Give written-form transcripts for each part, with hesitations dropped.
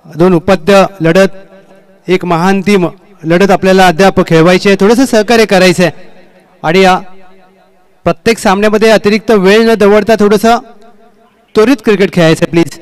दोन उपात्य लढत, एक महान टीम लढत आपल्याला अद्याप खेळवायची आहे. थोडंसं सहकार्य करायचं आहे आणि या प्रत्येक सामन्यामध्ये अतिरिक्त वेळ न दवडता थोडंसं त्वरित क्रिकेट खेळायचं आहे प्लीज.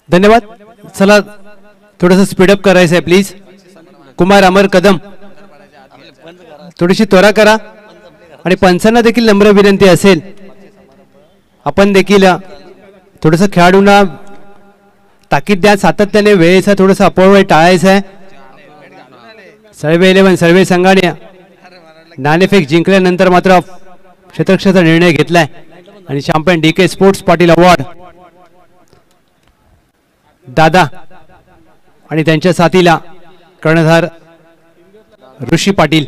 धन्यवाद. चला थोडंसं स्पीडअप करायचं आहे प्लीज. कुमार अमर कदम थोडीशी त्वरा करा आणि पंचांना देखील नम्र विनंती असेल आपण देखील थोडंसं खेळाडूंना ताकीद द्या. सातत्याने वेळेचा थोडासा अपव्यय टाळायचा आहे. सळवे 11 सळवे संघाने नाणेफेक जिंकल्यानंतर मात्र क्षेत्ररक्षणाचा निर्णय घेतलाय आणि champion DK sports Patil award दादा आणि त्यांच्या साथीला कर्णधार ऋषी पाटील.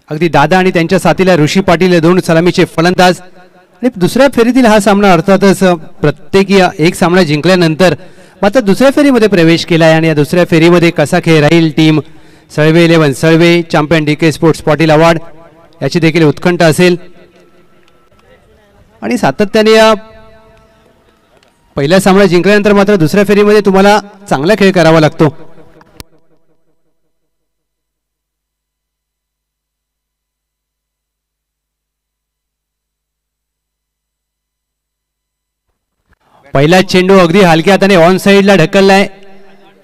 अगदी दादा आणि त्यांच्या साथीला ऋषी पाटील दोन सलामीचे फलंदाज. आणि दुसऱ्या फेरीतील हा सामना अर्थातच प्रत्येकी एक सामना जिंकल्यानंतर मात्र दुसऱ्या फेरीमध्ये प्रवेश केला आहे आणि या दुसऱ्या फेरीमध्ये कसा खेळ राहील team Salve 11 Salve champion DK sports Patil award याची देखील उत्कंठ असेल. आणि सातत्याने या पहिला सामना जिंकल्यानंतर मात्र दुसऱ्या फेरीमध्ये तुम्हाला चांगला खेळ करावा लागतो. पहिला चेंडू अगदी हलक्या हाताने ऑन साइडला ढकललाय.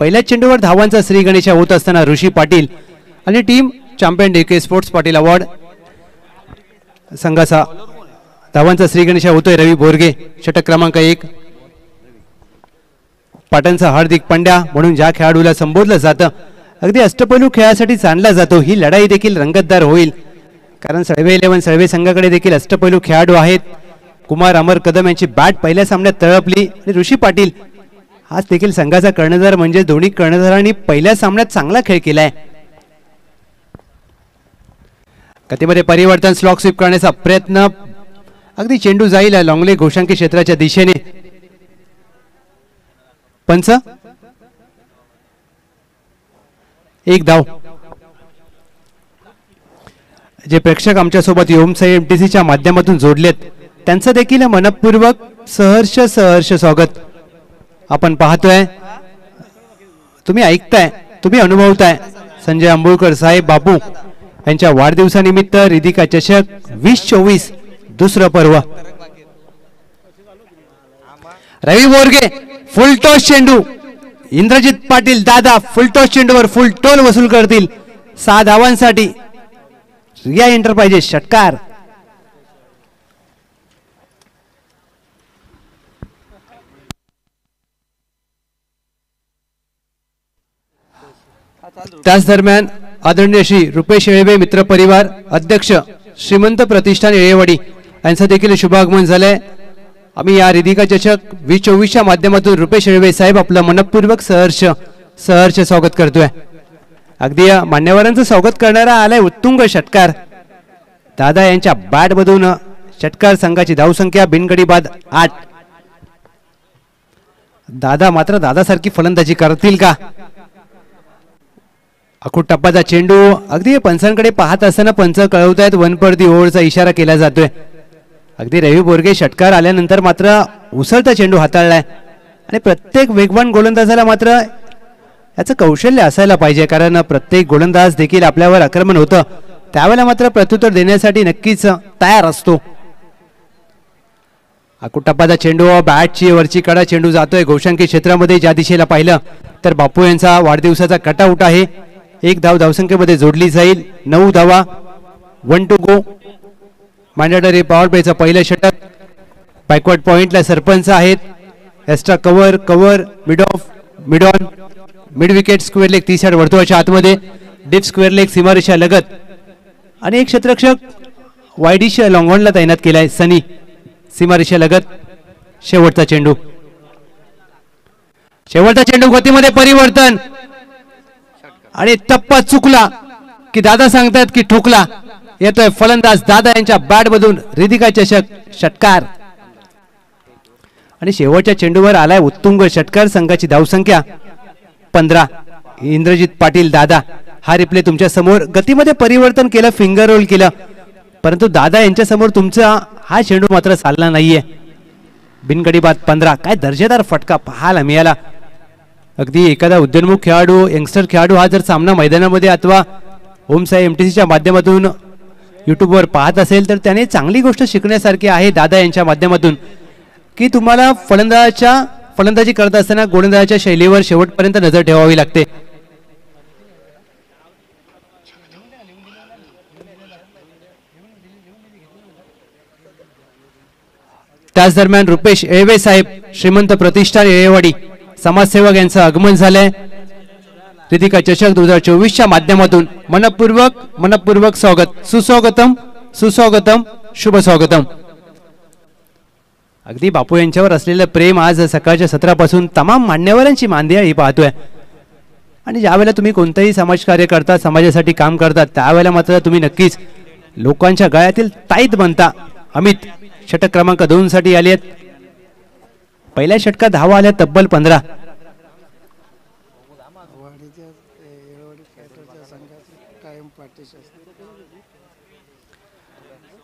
पहिल्या चेंडूवर धावांचा श्री गणेशा होत असताना ऋषी पाटील आणि team champion DK sports Patil award संघाचा धावांचा श्री गणेशा होतोय. रवी बोरगे षटक क्रमांक 1. पाटणचा हार्दिक पांड्या म्हणून ज्या खेळाडूला संबोधलं जातं अगदी अष्टपैलू खेळासाठी जाणला जातो. ही लढाई देखील रंगतदार होईल कारण सळवे 11 सळवे संघाकडे देखील अष्टपैलू खेळाडू आहेत. कुमार अमर कदम यांची बॅट पहिल्या सामन्यात तळपली आणि ऋषी पाटील हाच देखील संघाचा कर्णधार म्हणजे दोन्ही कर्णधारांनी पहिल्या सामन्यात चांगला खेळ केलाय. गतीमध्ये परिवर्तन स्लॉक स्वीप करण्याचा प्रयत्न अगदी चेंडू जाईल लॉंगले घोषांकी क्षेत्राच्या दिशेने. पंच एक धाव. जे प्रेक्षक आमच्या सोबत ओमसाई MTCच्या माध्यमातून जोडलेत त्यांचं देखील मनपूर्वक सहर्ष स्वागत. आपण पाहतोय, तुम्ही ऐकताय, तुम्ही अनुभवताय संजय अंबुळकर साहेब बापू यांच्या वाढदिवसानिमित्त रिधिका चषक 2024 दुसरं पर्व. रवी बोरगे फुल टॉस चेंडू. इंद्रजित पाटील दादा फुल टॉस चेंडूवर फुल टोल वसूल करतील 6 धावांसाठी. रिया एंटरप्राइजेस षटकार. त्याच दरम्यान आदरणीय श्री रुपेश येळवे मित्र परिवार अध्यक्ष श्रीमंत प्रतिष्ठान येळेवाडी यांचं देखील शुभागमन झालंय. आम्ही या रिधिका चषक 2024च्या माध्यमातून रुपेश येळवे साहेब आपलं मनपूर्वक सहर्ष स्वागत करतोय. अगदी या मान्यवरांचं स्वागत करणारा आलाय उत्तुंग षटकार. दादा यांच्या बॅट मधून षटकार. संघाची धावसंख्या बिनगडी बाद 8. दादा मात्र दादासारखी फलंदाजी करतील का? अखूट टप्पाचा चेंडू. अगदी पंचांकडे पाहत असताना पंच कळवतायत वन फॉर दी ओव्हरचा इशारा केला जातोय. अगदी रवी बोरगे षटकार आल्यानंतर मात्र उसळता चेंडू हाताळलाय आणि प्रत्येक वेगवान गोलंदाजाला मात्र याचं कौशल्य असायला पाहिजे, कारण प्रत्येक गोलंदाज देखील आपल्यावर आक्रमण होतं, त्यावेळेला मात्र प्रत्युत्तर देण्यासाठी नक्कीच तयार असतो. अकुटप्पाचा चेंडू, बॅटची वरची कडा चेंडू जातोय घोषांकित क्षेत्रामध्ये. ज्या दिशेला पाहिलं तर बापू यांचा वाढदिवसाचा कटआउट आहे. 1 धाव धावसंख्येमध्ये जोडली जाईल. 9 धावा. 1 टू गो. मॅन्डेटरी पॉवर प्लेचं पहिलं षटक. बॅकवर्ड पॉइंटला सरपंच आहेत. Extra cover, cover, mid of, mid on, mid wicket, square leg 30 yard वर्तुळाच्या आतमध्ये, डीप स्क्वेअर लेग सीमारेषा लगत. आणि एक क्षेत्ररक्षक वायडिश लॉंगॉनला तैनात केलाय. सनी सीमारेषा लगत. शेवटचा चेंडू, शेवटचा चेंडू, गतीमध्ये परिवर्तन आणि टप्पा चुकला की दादा सांगतात की ठोकला. येतोय फलंदाज दादा यांच्या बॅट मधून रिदिका चषक षटकार. आणि शेवटच्या चेंडूवर आलाय उत्तुंग षटकार. संघाची धावसंख्या 15. इंद्रजित पाटील दादा. हा रिप्ले तुमच्या समोर. गतीमध्ये परिवर्तन केलं, फिंगर रोल केलं, परंतु दादा यांच्या समोर तुमचा हा चेंडू मात्र चालला नाहीये. बिनगडी बाद 15. काय दर्जेदार फटका पाहायला मिळाला. अगदी एखादा उद्योन्मुख खेळाडू, यंगस्टर खेळाडू हा जर सामना मैदानामध्ये अथवा ओमसाई MTCच्या माध्यमातून युट्यूबवर पाहत असेल तर त्याने चांगली गोष्ट शिकण्यासारखी आहे दादा यांच्या माध्यमातून, की तुम्हाला फलंदाजी करत असताना गोलंदाजाच्या शैलीवर शेवटपर्यंत नजर ठेवावी लागते. त्याच दरम्यान रुपेश येळवे साहेब, श्रीमंत प्रतिष्ठान येळेवाडी समाजसेवक यांचं आगमन झालंय. रिदिका चषक 2024च्या माध्यमातून मनपूर्वक स्वागत. सुस्वागतम, सुस्वागतम, शुभ स्वागतम. अगदी बापू यांच्यावर असलेलं प्रेम आज सकाळच्या सत्रापासून तमाम मान्यवरांची मांदियाळी पाहतोय. आणि ज्यावेळेला तुम्ही कोणतंही समाजकार्य करता, समाजासाठी काम करता, त्यावेळेला मात्र तुम्ही नक्कीच लोकांच्या गळ्यातील ताईत बनता. अमित षटक क्रमांक 2 साठी आले आहेत. पहिल्या षटकात धावा आल्या तब्बल 15.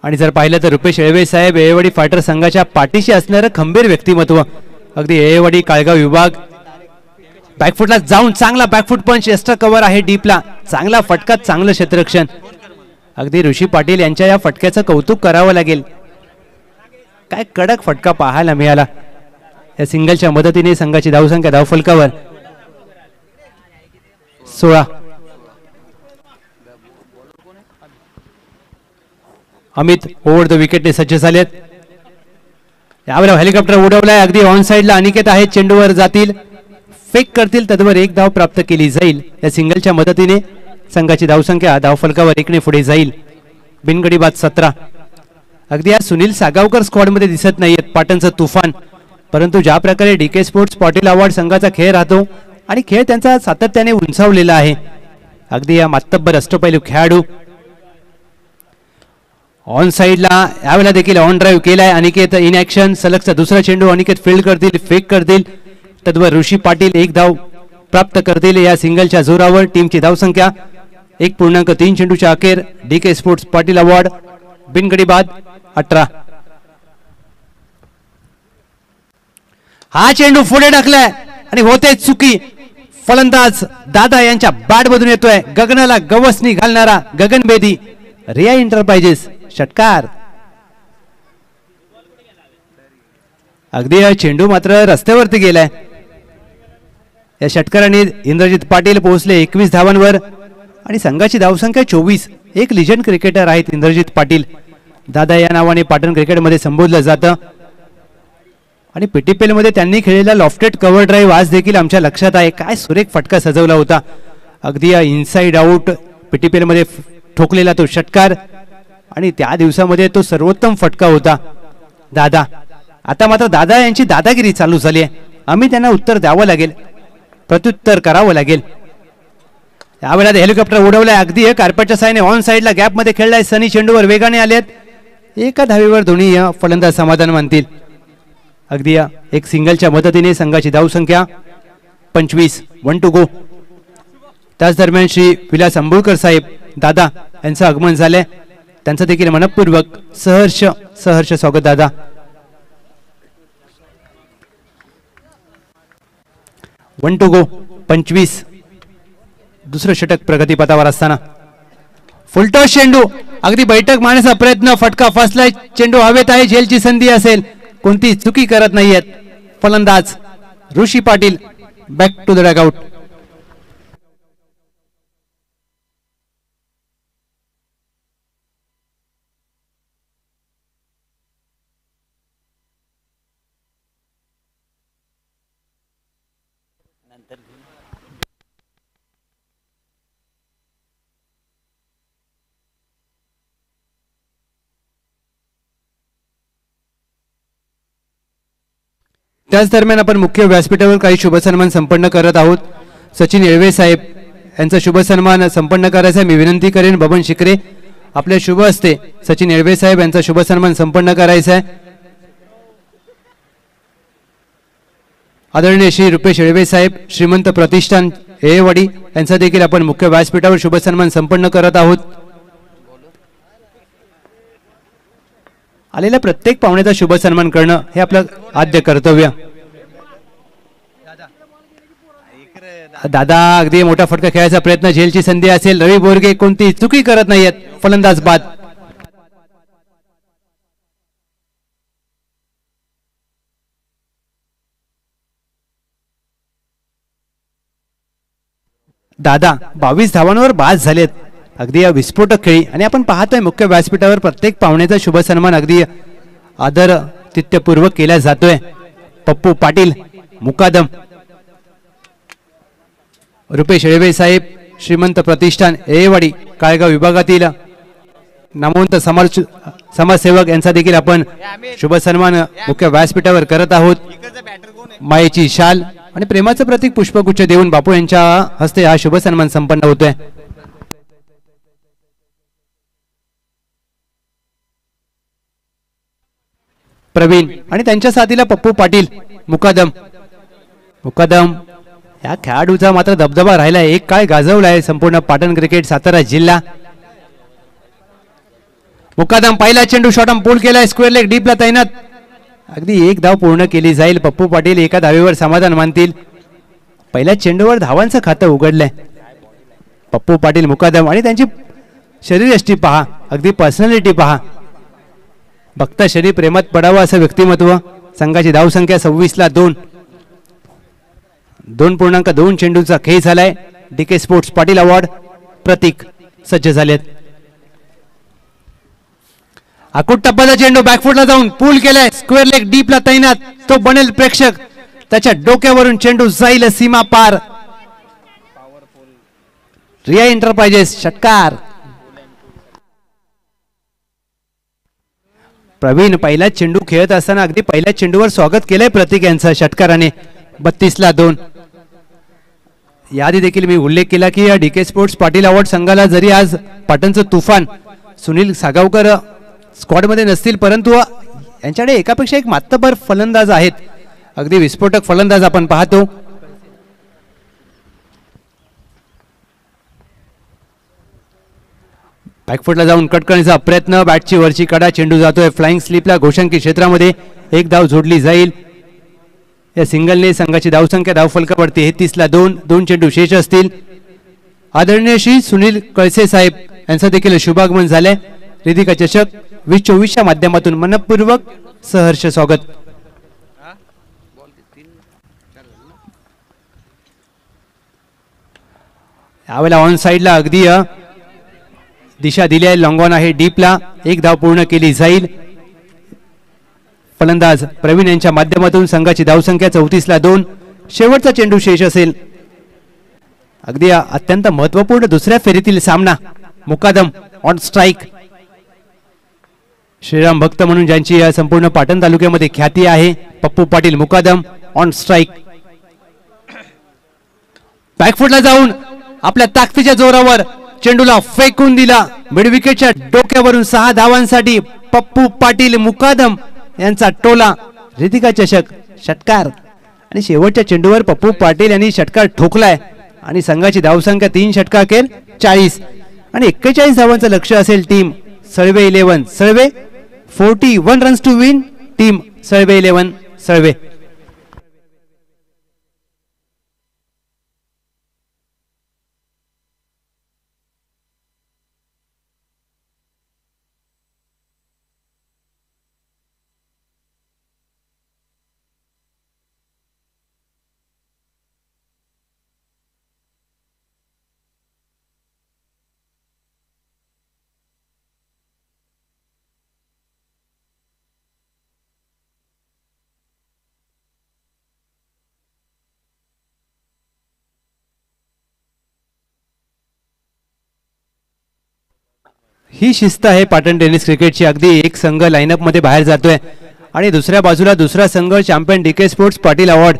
आणि जर पाहिलं तर रुपेश येळवे साहेब येळेवाडी फायटर संघाच्या पाठीशी असणारं खंबीर व्यक्तिमत्व. अगदी येळेवाडी काळगाव विभाग. बॅकफुटला जाऊन चांगला बॅकफुट पंच, एक्स्ट्रा कव्हर आहे डीपला, चांगला फटका, चांगलं क्षेत्ररक्षण. अगदी ऋषी पाटील यांच्या या फटक्याचं कौतुक करावं लागेल. काय कडक फटका पाहायला मिळाला. या सिंगलच्या मदतीने संघाची धावसंख्या धावफलकावर 16. अमित ओव्हर द विकेटने सज्ज झालेत. यावेळेला हेलिकॉप्टर उडवलाय. अगदी ऑन साइडला अनिकेत आहेत. चेंडूवर जातील, फेक करतील, तद्वर 1 धाव प्राप्त केली जाईल. या सिंगलच्या मदतीने संघाची धावसंख्या धावफलकावर 1 ने पुढे जाईल. बिनगडी बाद 17. अगदी आज सुनील सागावकर स्क्वॉड मध्ये दिसत नाहीयेत. पाटणचं तुफान, परंतु ज्या प्रकारे DK स्पोर्ट्स पाटील अवॉर्ड संघाचा खेळ राहतो आणि खेळ त्यांचा सातत्याने उंचावलेला आहे. अगदी या मातब्बर अष्टपैलू खेळाडू. ऑन साइडला यावेळेला देखील ऑन ड्राईव्ह केलाय. Aniket in action. सलगचा दुसरा चेंडू. अनिकेत फील्ड करतील, फेक करतील, तद्वर ऋषी पाटील 1 धाव प्राप्त करतील. या सिंगलच्या जोरावर टीमची धावसंख्या 1.3 चेंडूच्या अखेर DK स्पोर्ट्स पाटील अवॉर्ड. बिनगडी बाद 18. हा चेंडू पुढे टाकलाय आणि होते चुकी. फलंदाज दादा यांच्या बॅट मधून येतोय. गगनाला गवसणी घालणारा गगनभेदी रिया एंटरप्राइजेस षटकार. अगदी हा चेंडू मात्र रस्त्यावरती गेलाय. या षटकाराने इंद्रजित पाटील पोहोचले 21 धावांवर आणि संघाची धावसंख्या 24. एक लिजंड क्रिकेटर आहेत इंद्रजित पाटील. दादा या नावाने पाटण क्रिकेटमध्ये संबोधलं जातं. आणि PTPL मध्ये त्यांनी खेळलेला लॉफ्टेड कव्हर ड्राईव्ह आज देखील आमच्या लक्षात आहे. काय सुरेख फटका सजवला होता. अगदी या इनसाइड आउट PTPL मध्ये ठोकलेला तो षटकार आणि त्या दिवसामध्ये तो सर्वोत्तम फटका होता. दादा आता मात्र दादा यांची दादागिरी चालू झाली आहे. आम्ही त्यांना उत्तर द्यावं लागेल, प्रत्युत्तर करावं लागेल. यावेळेला हेलिकॉप्टर उडवलाय. अगदी हे कार्पेटच्या साईने ऑन साइडला गॅप मध्ये खेळलाय. सनी चेंडूवर वेगाने आलेत. 1 धावेवर दोन्ही या फलंदाज समाधान मानतील. अगदी या एक सिंगलच्या मदतीने संघाची धावसंख्या 25. 1 टू गो. त्याच दरम्यान श्री विलास अंबुळकर साहेब दादा यांचं आगमन झालंय. त्यांचं देखील मनपूर्वक सहर्ष स्वागत दादा. 1 टू गो. 25. दुसरं षटक प्रगतीपथावर असताना फुलटॉस चेंडू अगदी बैठक मारण्याचा प्रयत्न, फटका फसलाय, चेंडू हवेत आहे, झेलची संधी असेल, कोणती चुकी करत नाहीयेत फलंदाज Rishi Patil. Back to the dugout. त्याच दरम्यान आपण मुख्य व्यासपीठावर काही शुभसन्मान संपन्न करत आहोत. सचिन येळवे साहेब यांचा शुभ सन्मान संपन्न करायचा मी विनंती करेन. बबन शिकरे आपल्या शुभ हस्ते सचिन येळवे साहेब यांचा शुभ सन्मान संपन्न करायचा आहे. आदरणीय श्री रुपेश येळवे साहेब श्रीमंत प्रतिष्ठान येळेवाडी यांचा देखील आपण मुख्य व्यासपीठावर शुभ सन्मान संपन्न करत आहोत. आलेल्या प्रत्येक पाहुण्याचा शुभ सन्मान करणं हे आपलं आद्य कर्तव्य. दादा अगदी मोठा फटका खेळायचा प्रयत्न, झेलची संधी असेल, रवी बोरगे कोणती चुकी करत नाहीयेत, फलंदाज बाद. दादा 22 धावांवर बाद झालेत. अगदी या विस्फोटक खेळी आणि आपण पाहतोय मुख्य व्यासपीठावर प्रत्येक पाहुण्याचा शुभ सन्मान अगदी आदर तित्यपूर्वक केला जातोय. पप्पू पाटील मुकादम, रुपेश येळवे साहेब श्रीमंत प्रतिष्ठान येळेवाडी काळगाव विभागातील नामवंत समाजसेवक यांचा देखील आपण शुभ सन्मान मुख्य व्यासपीठावर करत आहोत. मायेची शाल आणि प्रेमाचं प्रतीक पुष्पगुच्छ देऊन बापू यांच्या हस्ते हा शुभ सन्मान संपन्न होतोय. प्रवीण आणि त्यांच्या साथीला पप्पू पाटील मुकादम. मुकादम या खेळाडूचा मात्र दबदबा राहिला, एक काळ गाजवलाय संपूर्ण पाटण क्रिकेट सातारा जिल्हा. मुकादम पहिला चेंडू शॉटम पूल केलाय, स्क्वेअर लेग डीपला तैनात. अगदी एक धाव पूर्ण केली जाईल. पप्पू पाटील एका धावेवर समाधान मानतील. पहिल्या चेंडूवर धावांचं खातं उघडलंय. पप्पू पाटील मुकादम आणि त्यांची शरीरयष्टी पहा, अगदी पर्सनॅलिटी पहा. बघता शरीर प्रेमात पडावं असं व्यक्तिमत्व. संघाची धावसंख्या 26ला 2. 2.2 चेंडूचा खेळ झालाय. डीके स्पोर्ट्स पाटील अवॉर्ड प्रतीक सज्ज झालेत. आकुट टप्प्याचा चेंडू बॅकफुटला जाऊन पूल केलाय, स्क्वेअर लेग डीपला तैनात. तो बनेल प्रेक्षक, त्याच्या डोक्यावरून चेंडू जाईल सीमा पार. रिया एंटरप्राइजेस षटकार. प्रवीण पहिला चेंडू खेळत असताना अगदी पहिल्या चेंडूवर स्वागत केलंय प्रतीक यांचं षटकाराने. 32ला 2. याआधी देखील मी उल्लेख केला की या डीके स्पोर्ट्स पाटील अवॉर्ड संघाला जरी आज पाटणचं तुफान सुनील सागावकर स्क्वॉड मध्ये नसतील, परंतु यांच्याकडे एकापेक्षा एक मातबर फलंदाज आहेत. अगदी विस्फोटक फलंदाज आपण पाहतो. बॅकफुटला जाऊन कट करण्याचा प्रयत्न, बॅटची वरची कडा, चेंडू जातोय फ्लाइंग स्लिपला घोषांकी क्षेत्रामध्ये. एक धाव जोडली जाईल. या सिंगलने संघाची धावसंख्या धावफलकावरती 33ला 2. 2 चेंडू शेष असतील. आदरणीय श्री सुनील कळसे साहेब यांचं देखील शुभागमन झालंय. रिधिका चषक 2024च्या माध्यमातून मनपूर्वक सहर्ष स्वागत. यावेळेला ऑन साइडला अगदी दिशा दिली आहे. लॉंग ऑन आहे डीपला. एक धाव पूर्ण केली जाईल. फलंदाज प्रवीण यांच्या माध्यमातून संघाची धावसंख्या 34ला 2. शेवटचा चेंडू शेष असेल. अगदी अत्यंत महत्वपूर्ण दुसऱ्या फेरीतील सामना. मुकादम ऑन स्ट्राइक. श्रीराम भक्त म्हणून ज्यांची या संपूर्ण पाटण तालुक्यामध्ये ख्याती आहे, पप्पू पाटील मुकादम ऑन स्ट्राइक. बॅकफुटला जाऊन आपल्या ताकदीच्या जोरावर चेंडूला फेकून दिला. मिड विकेटच्या डोक्यावरून 6 धावांसाठी पप्पू पाटील मुकादम यांचा टोला. रिधिका चषक षटकार आणि शेवटच्या चेंडूवर पप्पू पाटील यांनी षटकार ठोकलाय आणि संघाची धावसंख्या 3 षटकाखेर 40 आणि 41 धावांचं लक्ष्य असेल team Salve 11 Salve. 41 runs to win team Salve 11 Salve. ही शिस्त आहे पाटण टेनिस क्रिकेटची. अगदी एक संघ लाईनअप मध्ये बाहेर जातोय आणि दुसऱ्या बाजूला दुसरा संघ champion DK sports Patil award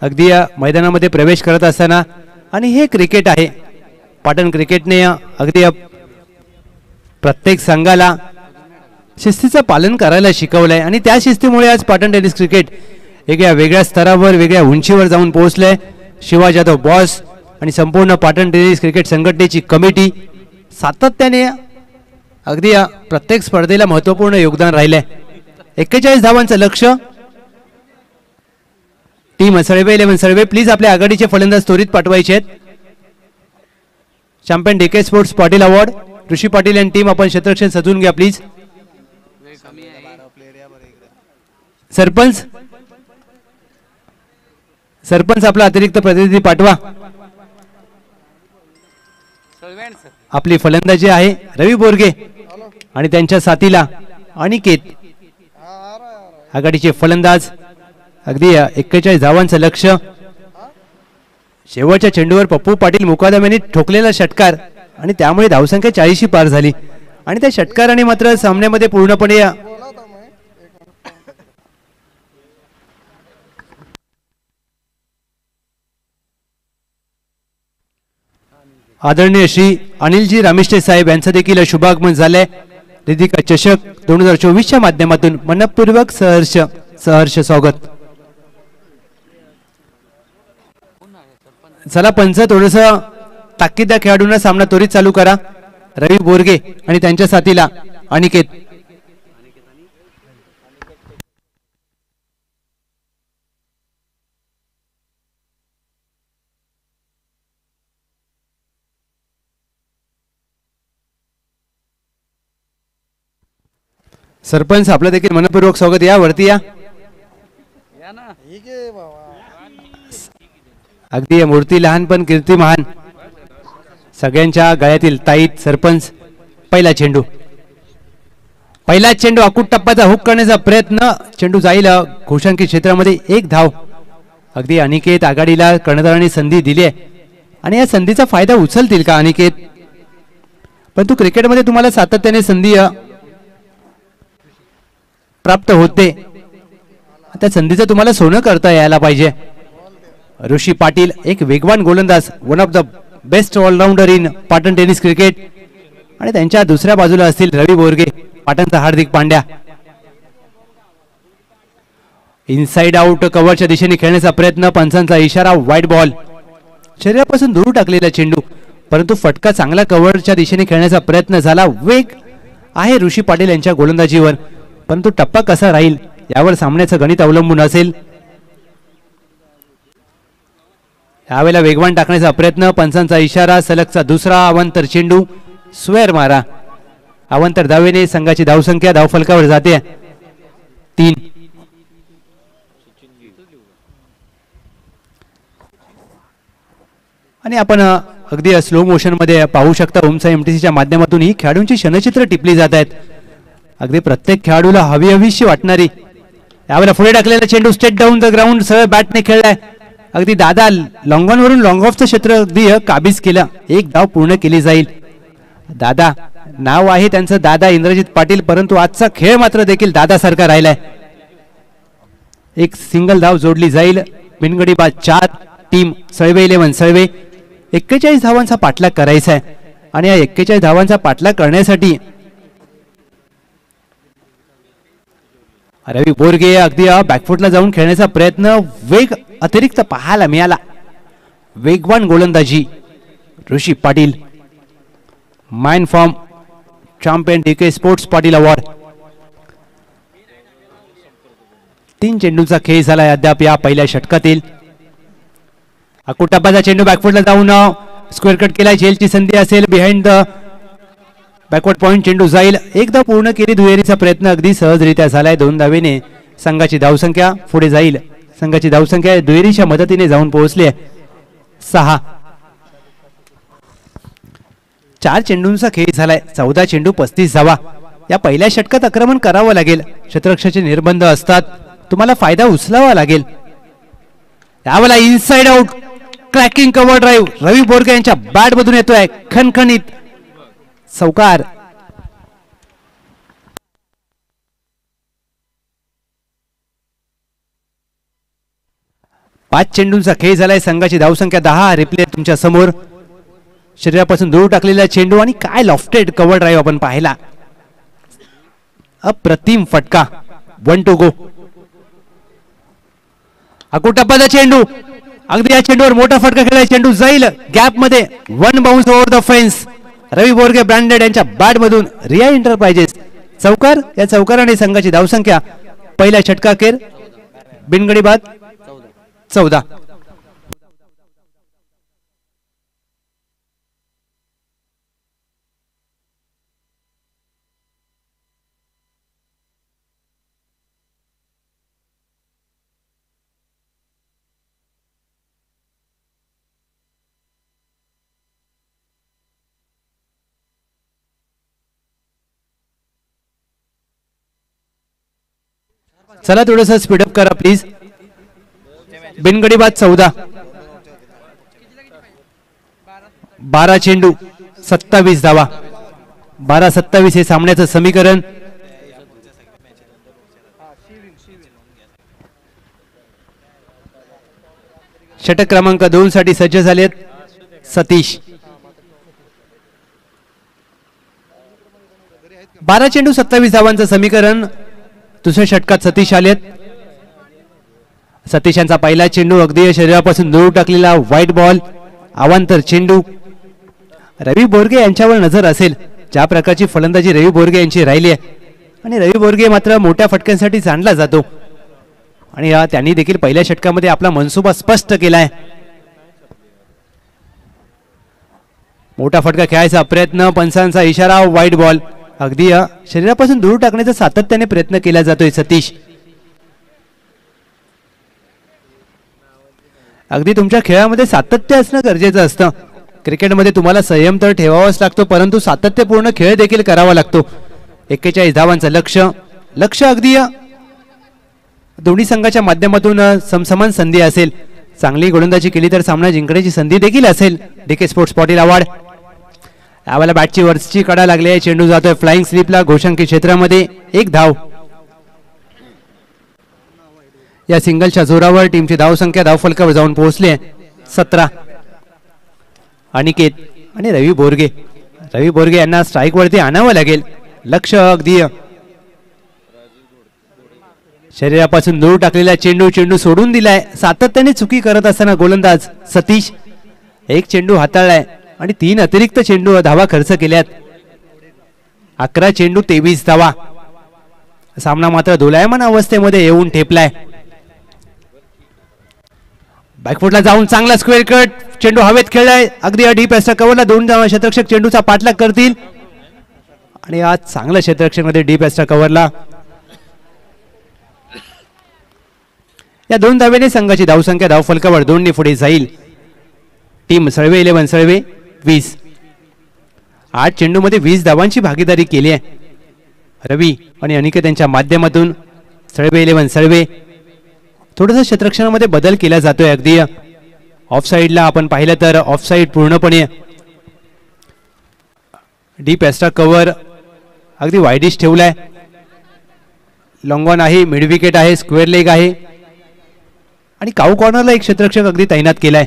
अगदी या मैदानामध्ये प्रवेश करत असताना. आणि हे क्रिकेट आहे. पाटण क्रिकेटने अगदी प्रत्येक संघाला शिस्तीचं पालन करायला शिकवलंय आणि त्या शिस्तीमुळे आज पाटण टेनिस क्रिकेट एका वेगळ्या स्तरावर वेगळ्या उंचीवर जाऊन पोहोचलंय. शिवा जाधव बॉस आणि संपूर्ण पाटण टेनिस क्रिकेट संघटनेची कमिटी सातत्याने अगदी प्रत्येक स्पर्धेला महत्त्वपूर्ण योगदान राहिलंय. 41 धावांचं लक्ष्य. टीम सळवे 11 सळवे प्लीज आपल्या आघाडीचे फलंदाज त्वरित पाठवायचे आहेत. Champion DK sports Patil award Rishi Patil आणि टीम आपण क्षेत्ररक्षण सजून घ्या प्लीज. सरपंच सरपंच आपला अतिरिक्त प्रतिनिधी पाठवा. आपली फलंदाजी आहे रवी बोरगे आणि त्यांच्या साथीला अनिकेत. आघाडीचे फलंदाज अगदी 41 धावांचं लक्ष्य. शेवटच्या चेंडूवर पप्पू पाटील मुकादम यांनी ठोकलेला षटकार आणि त्यामुळे धावसंख्या 40 पार झाली आणि त्या षटकाराने मात्र सामन्यामध्ये पूर्णपणे आदरणीय श्री अनिलजी रामिष्टे साहेब यांचं देखील शुभागमन झालंय. रिधिका चषक 2024च्या माध्यमातून मनपूर्वक सहर्ष स्वागत. चला पंच थोडस ताकीद द्या खेळाडूंना. सामना त्वरित चालू करा. रवी बोरगे आणि त्यांच्या साथीला अनिकेत. सरपंच आपलं देखील मनपूर्वक स्वागत. या वरती या. अगदी मूर्ती लहान पण कीर्ती महान. सगळ्यांच्या गळ्यातील ताईत सरपंच. पहिला चेंडू अकुट टप्प्याचा हुक करण्याचा प्रयत्न. चेंडू जाईल घोषांकित क्षेत्रामध्ये. 1 धाव. अगदी अनिकेत आघाडीला कर्णधारांनी संधी दिली आहे आणि या संधीचा फायदा उचलतील का अनिकेत? परंतु क्रिकेटमध्ये तुम्हाला सातत्याने संधी प्राप्त होते. त्या संधीचं तुम्हाला सोनं करता यायला पाहिजे. ऋषी पाटील एक वेगवान गोलंदाज, one of the best allrounder in Patan tennis cricket. आणि त्यांच्या दुसऱ्या बाजूला असतील रवी बोरगे, पाटणचा हार्दिक पांड्या. इनसाइड आउट कव्हरच्या दिशेने खेळण्याचा प्रयत्न. पंचांचा इशारा, वाईट बॉल. शरीरापासून दूर टाकलेला चेंडू, परंतु फटका चांगला कव्हरच्या दिशेने खेळण्याचा प्रयत्न झाला. वेग आहे ऋषी पाटील यांच्या गोलंदाजीवर, परंतु टप्पा कसा राहील यावर सामन्याचं गणित अवलंबून असेल. यावेळेला वेगवान टाकण्याचा प्रयत्न. पंचांचा इशारा, सलगचा दुसरा अवांतर चेंडू, स्क्वेअर मारा. अवांतर धावेने संघाची धावसंख्या धावफलकावर जाते 3. आणि आपण अगदी स्लो मोशन मध्ये पाहू शकता ओमसा MTCच्या माध्यमातून ही खेळाडूंची क्षणचित्र टिपली जात आहेत. अगदी प्रत्येक खेळाडूला हवीशी वाटणारी. यावेळेला पुढे टाकलेला चेंडू स्ट्रेट डाऊन द ग्राउंड, सरळ बॅटने खेळलाय. अगदी दादा लॉंग ऑन वरून लॉंग ऑफचं क्षेत्र अगदी काबीज केलं. 1 धाव पूर्ण केली जाईल. दादा नाव आहे त्यांचं, दादा इंद्रजित पाटील, परंतु आजचा खेळ मात्र देखील दादासारखा राहिलाय. एक सिंगल धाव जोडली जाईल. बिनगडी बाद 4. टीम सळवे 11 सळवे 41 धावांचा पाठलाग करायचा आहे. आणि या 41 धावांचा पाठलाग करण्यासाठी रवी बोरगे अगदी बॅकफुटला जाऊन खेळण्याचा प्रयत्न. वेग अतिरिक्त पाहायला मिळाला. वेगवान गोलंदाजी Rishi Patil. Mine form champion DK sports Patil award. 3 चेंडूंचा खेळ झाला अद्याप या पहिल्या षटकातील. अकुटाबाचा चेंडू बॅकफुटला जाऊन स्क्वेअर कट केला. झेलची संधी असेल. बिहाइंड द बॅकवर्ड पॉइंट चेंडू जाईल. एकदा पूर्ण केली दुहेरीचा प्रयत्न अगदी सहजरित्या झालाय. 2 धावेने संघाची धावसंख्या पुढे जाईल. संघाची धावसंख्या दुहेरीच्या मदतीने जाऊन पोहोचली आहे 6. 4 चेंडूंचा खेळ झालाय. 14 चेंडू 35 धावा. या पहिल्या षटकात आक्रमण करावं लागेल. क्षेत्ररक्षणाचे निर्बंध असतात, तुम्हाला फायदा उचलावा लागेल. यावेळेला inside out cracking cover drive Ravi Borge यांच्या बॅट मधून येतोय. खणखणीत चौकार. 5 चेंडूंचा खेळ झालाय. संघाची धावसंख्या 10. रिप्ले तुमच्या समोर. शरीरापासून दूर टाकलेला चेंडू आणि काय लॉफ्टेड कव्हर ड्राईव्ह आपण पाहिला. अप्रतिम फटका. 1 to go. अकुटप्पाचा चेंडू. अगदी या चेंडूवर मोठा फटका खेळलाय. चेंडू जाईल गॅप मध्ये. 1 bounce over the fence. Ravi Borge branded यांच्या बॅट मधून रिया एंटरप्राइजेस चौकार. या चौकाराने संघाची धावसंख्या पहिल्या षटकाखेर बिनगडी बाद 14. चला थोडस स्पीडअप करा प्लीज. बिनगडी बाद 14. 12 चेंडू 27 धावा. 12-27 हे सामन्याचं समीकरण. षटक क्रमांक 2 साठी सज्ज झालेत सतीश. 12 चेंडू 27 धावांचं समीकरण. दुसऱ्या षटकात सतीश आलेत. सतीश यांचा पहिला चेंडू अगदी शरीरापासून दूर टाकलेला व्हाईट बॉल. अवांतर चेंडू. रवी बोरगे यांच्यावर नजर असेल. ज्या प्रकारची फलंदाजी रवी बोरगे यांची राहिली आहे आणि रवी बोरगे मात्र मोठ्या फटक्यांसाठी जाणला जातो आणि त्यांनी देखील पहिल्या षटकामध्ये आपला मनसुबा स्पष्ट केलाय. मोठा फटका खेळायचा प्रयत्न. पंचांचा इशारा. White ball. अगदी शरीरापासून दूर टाकण्याचा सातत्याने प्रयत्न केला जातोय सतीश. अगदी तुमच्या खेळामध्ये सातत्य असणं गरजेचं असतं. क्रिकेटमध्ये तुम्हाला संयम तर ठेवावाच लागतो परंतु सातत्यपूर्ण खेळ देखील करावा लागतो. 41 धावांचं लक्ष अगदी दोन्ही संघाच्या माध्यमातून समसमान संधी असेल. चांगली गोलंदाजी केली तर सामना जिंकण्याची संधी देखील असेल. DK sports Patil award. यावेळेला बॅटची वरची कडा लागली आहे. चेंडू जातोय फ्लाइंग स्लिपला घोषांकित क्षेत्रामध्ये. 1 धाव. या सिंगलच्या जोरावर टीमची धावसंख्या धावफलकावर जाऊन पोहोचली आहे 17. अनिकेत आणि रवी बोरगे यांना स्ट्राईक वरती आणावं लागेल. लक्ष अगदी शरीरापासून दूर टाकलेला चेंडू सोडून दिलाय. सातत्याने चुकी करत असताना गोलंदाज सतीश. 1 चेंडू हाताळलाय आणि 3 अतिरिक्त चेंडू धावा खर्च केल्यात. 11 चेंडू 23 धावा. सामना मात्र दोलायमान अवस्थेमध्ये येऊन ठेपलाय. बॅकफुटला जाऊन चांगला स्क्वेअर कट. चेंडू हवेत खेळलाय. अगदी डीप एस्ट्रा कव्हरला 2 क्षेत्ररक्षक चेंडूचा पाठलाग करतील आणि आज चांगला क्षेत्ररक्षक मध्ये डीप एस्ट्रा कव्हरला. या 2 धावेने संघाची धावसंख्या धावफलकावर 2 ने पुढे जाईल. टीम सळवे 11 सळवे 20. 8 चेंडूमध्ये 20 धावांची भागीदारी केली आहे. रवी आणि अनिकेत यांच्या माध्यमातून सळवे 11 सळवे. थोडंसं क्षेत्ररक्षणामध्ये बदल केला जातोय. अगदी ऑफ साइडला आपण पाहिलं तर ऑफ साइड पूर्णपणे डीप एस्ट्रा कव्हर अगदी वाईडिश ठेवलाय. लॉंग ऑन आहे. मिड विकेट आहे. स्क्वेअर लेग आहे आणि काऊ कॉर्नरला एक क्षेत्ररक्षक अगदी तैनात केलाय.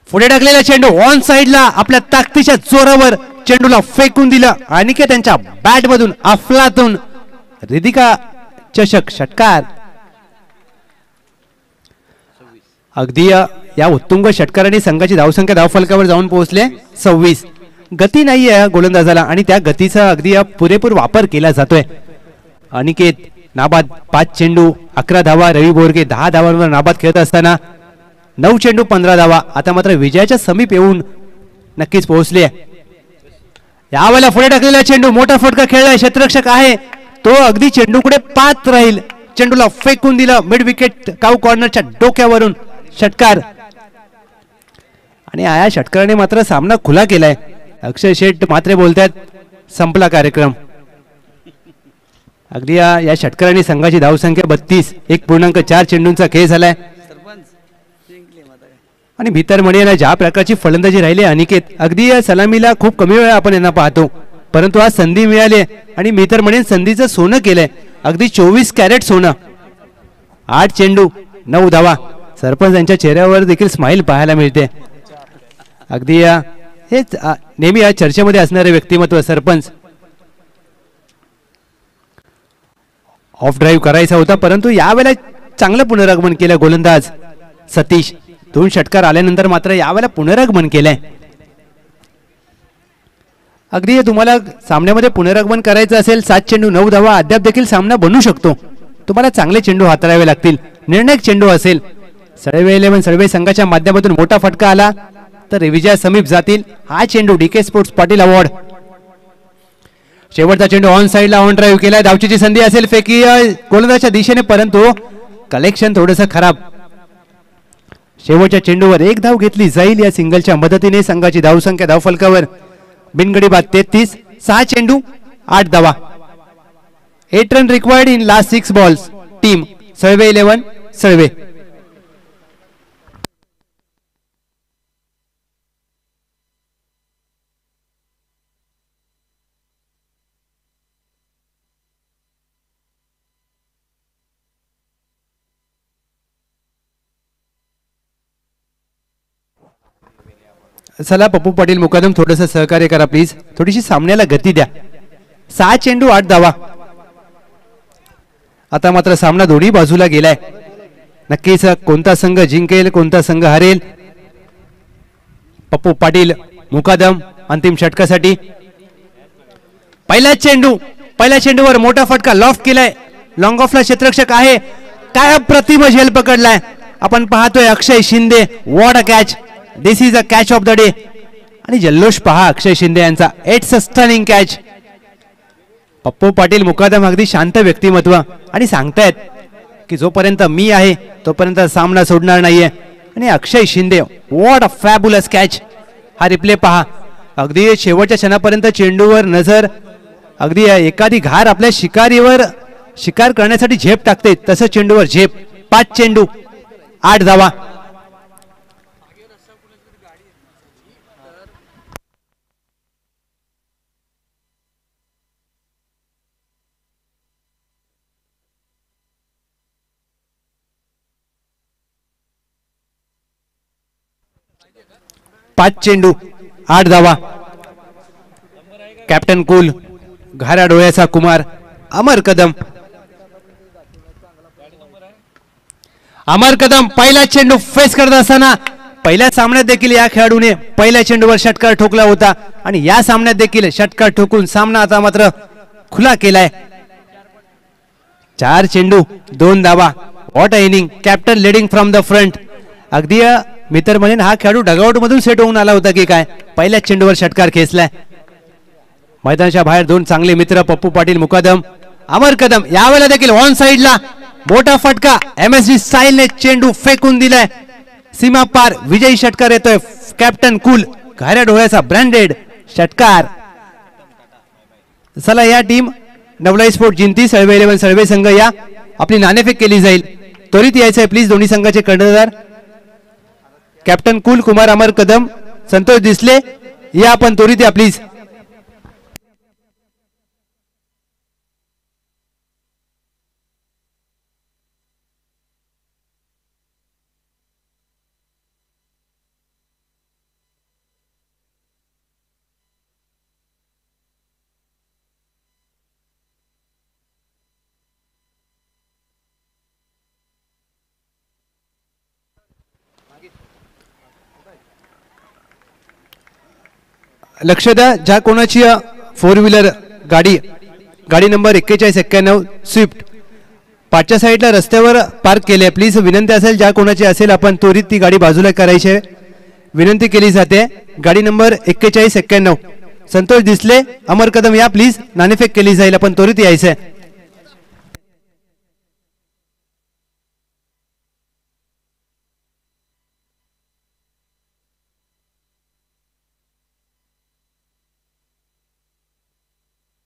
पुढे टाकलेला चेंडू ऑन साइडला आपल्या ताकदीच्या जोरावर चेंडूला फेकून दिलं. अनिकेत त्यांच्या बॅट मधून अफलातून रिदिका चषक षटकार. अगदी या उत्तुंग षटकाराने संघाची धावसंख्या धावफलकावर जाऊन पोहोचले 26. गती नाहीये गोलंदाजाला आणि त्या गतीचा अगदी पुरेपूर वापर केला जातोय. अनिकेत नाबाद. 5 चेंडू 11 धावा. रवी बोरगे 10 धावांवर नाबाद खेळत असताना 9 चेंडू 15 धावा. आता मात्र विजयाच्या समीप येऊन नक्कीच पोहोचले. यावेळेला पुढे टाकलेला चेंडू मोठा फटका खेळलाय. क्षेत्ररक्षक आहे तो अगदी चेंडूकडे पाहत राहील. चेंडूला फेकून दिलं. मिड विकेट काऊ कॉर्नरच्या डोक्यावरून षटकार आणि या षटकाराने मात्र सामना खुला केलाय. अक्षय शेठ मात्र बोलतात संपला कार्यक्रम. अगदी या षटकाराने संघाची धावसंख्या 32. 1.4 चेंडूंचा खेळ झालाय आणि भीतर म्हणेला ज्या प्रकारची फलंदाजी राहिली अनिकेत. अगदी या सलामीला खूप कमी वेळा आपण यांना पाहतो परंतु आज संधी मिळाली आणि भीतर म्हणे संधीचं सोनं केलंय. अगदी 24 कॅरेट सोनं. 8 चेंडू 9 धावा. सरपंच यांच्या चेहऱ्यावर देखील स्माइल पाहायला मिळते. अगदी हेच नेहमी या चर्चेमध्ये असणारे व्यक्तिमत्व सरपंच. ऑफ ड्राईव्ह करायचा होता परंतु यावेळेला चांगलं पुनरागमन केलं गोलंदाज सतीश. 2 षटकार आल्यानंतर मात्र यावेळेला पुनरागमन केलंय. अगदी तुम्हाला सामन्यामध्ये पुनरागमन करायचं असेल 7 चेंडू 9 धावा अद्याप देखील सामना बनू शकतो. तुम्हाला चांगले चेंडू हाताळावे लागतील. निर्णायक चेंडू असेल. सळवे 11 सळवे संघाच्या माध्यमातून मोठा फटका आला तर विजया समीप जातील. हा चेंडू डीके स्पोर्ट्स पाटील अवॉर्ड. शेवटचा चेंडू ऑन साइडला ऑन ड्राईव्ह केलाय. धावचीची संधी असेल फेकी गोलंदाजाच्या दिशेने परंतु कलेक्शन थोडंसं खराब. शेवटच्या चेंडूवर 1 धाव घेतली जाईल या सिंगलच्या मदतीने. संघाची धावसंख्या धावफलकावर बिनगडी बाद 33. 6 चेंडू 8 धावा. 8 run required in last 6 balls. Team Salve 11 Salve. चला पप्पू पाटील मुकादम थोडंसं सहकार्य करा प्लीज. थोडीशी सामन्याला गती द्या. 6 चेंडू 8 धावा. आता मात्र सामना दोन्ही बाजूला गेलाय. नक्कीच कोणता संघ जिंकेल कोणता संघ हरेल. पप्पू पाटील मुकादम अंतिम षटकासाठी. पहिला चेंडूवर मोठा फटका लॉफ्ट केलाय. लॉंग ऑफला क्षेत्ररक्षक आहे. काय अप्रतिम झेल पकडलाय. आपण पाहतोय Akshay Shinde. What a catch. This is a catch of the day. आणि जल्लोष पहा अक्षय शिंदे यांचा. It's a stunning catch. Pappu Patil Mukadam अगदी शांत व्यक्तिमत्व आणि सांगतायत की जोपर्यंत मी आहे तोपर्यंत सामना सोडणार नाहीये. आणि Akshay Shinde what a fabulous catch. हा रिप्ले पहा. अगदी शेवटच्या क्षणापर्यंत चेंडूवर नजर. अगदी एखादी घार आपल्या शिकारीवर शिकार करण्यासाठी झेप टाकते तसं चेंडूवर झेप. 5 चेंडू 8 धावा. पाच चेंडू 8 धावा. कॅप्टन कूल घाऱ्या डोळ्याचा कुमार अमर कदम. पहिला चेंडू फेस करत असताना पहिल्या सामन्यात देखील या खेळाडूने पहिल्या चेंडूवर षटकार ठोकला होता आणि या सामन्यात देखील षटकार ठोकून सामना आता मात्र खुला केलाय. 4 चेंडू 2 धावा. What a inning. Captain leading from the front. अगदी मित्र म्हणेन हा खेळाडू डगआउट मधून सेट होऊन आला होता की काय. पहिल्या चेंडूवर षटकार खेचलाय. मैदानाच्या बाहेर 2 चांगले मित्र पप्पू पाटील मुकादम अमर कदम. यावेळेला देखील ऑन साइडला मोठा फटका. MSG स्टाईलने चेंडू फेकून दिलाय. सीमा पार विजयी षटकार येतोय. कॅप्टन कूल घाऱ्या डोळ्याचा ब्रँडेड षटकार. चला या टीम नवलाई स्पोर्ट जिंती. सळवे 11 सळवे संघ या. आपली नाणेफेक केली जाईल. त्वरित यायचंय प्लीज दोन्ही संघाचे कर्णधार. कॅप्टन कूल कुमार अमर कदम संतोष दिसले या आपण त्वरित या प्लीज. लक्ष द्या ज्या कोणाची 4 व्हीलर गाडी नंबर 4191 स्विफ्ट पाठच्या साईडला रस्त्यावर पार्क केले प्लीज. विनंती असेल ज्या कोणाची असेल आपण त्वरित ती गाडी बाजूला करायची विनंती केली जाते. गाडी नंबर 4191 संतोष दिसले अमर कदम या प्लीज. नाणेफेक केली जाईल आपण त्वरित यायचंय.